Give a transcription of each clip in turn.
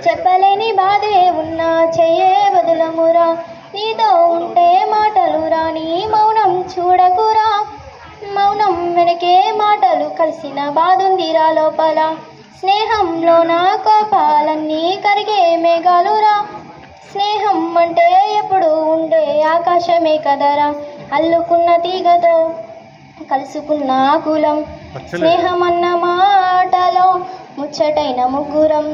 చెప్పలేని బాధే ఉన్నా చెయ్యే వదులమురా, నీతో ఉంటే మాటలు రాని మౌనం చూడకురా, మౌనం వెనకే మాటలు కలిసిన బాధుందిరా లోపల, స్నేహంలో నా కోపాలన్నీ కరిగే మేఘాలురా, స్నేహం అంటే ఎప్పుడు ఉండే ఆకాశమే కదరా, అల్లుకున్న తీగతో కలుసుకున్న కులం, స్నేహం అన్న మాటలో ముచ్చటైన ముగ్గురం,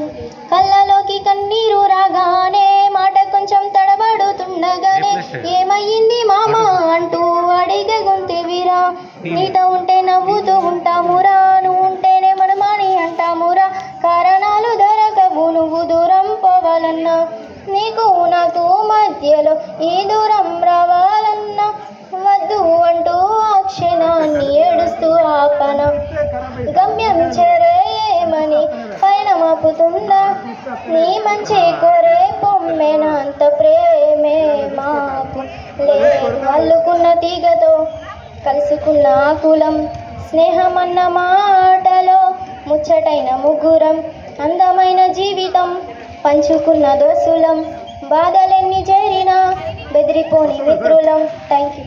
కళ్ళలోకి కన్నీరు రాగానే మాట కొంచెం తడబడుతుండగానే ఏమయ్యింది మామా అంటూ అడిగే గొంతువిరా, నీతో ఉంటే నవ్వుతూ ఉంటామురా, నువ్వు ఉంటేనే మనమాని అంటామురా, కారణాలు దొరకవు నువ్వు దూరం పోవాలన్నా, నీకు నాకు మధ్యలో ఈ దూరం రావాలన్నా, వద్దు అంటూ ఆ క్షణాన్ని ఏడుస్తూ ఆపన, గమ్యం చేరేమని పైన మాపుతుందా, నీ మంచి కోరే పొమ్మెనంత ప్రేమే మాకు లేదు, అల్లుకున్న తీగతో కలుసుకున్న కులం, స్నేహం అన్న మాటలో ముచ్చటైన ముగ్గురం, అందమైన జీవితం పంచుకున్న దోసులం, బాధలెన్ని చేరినా బెదిరిపోని మిత్రులం. Thank you.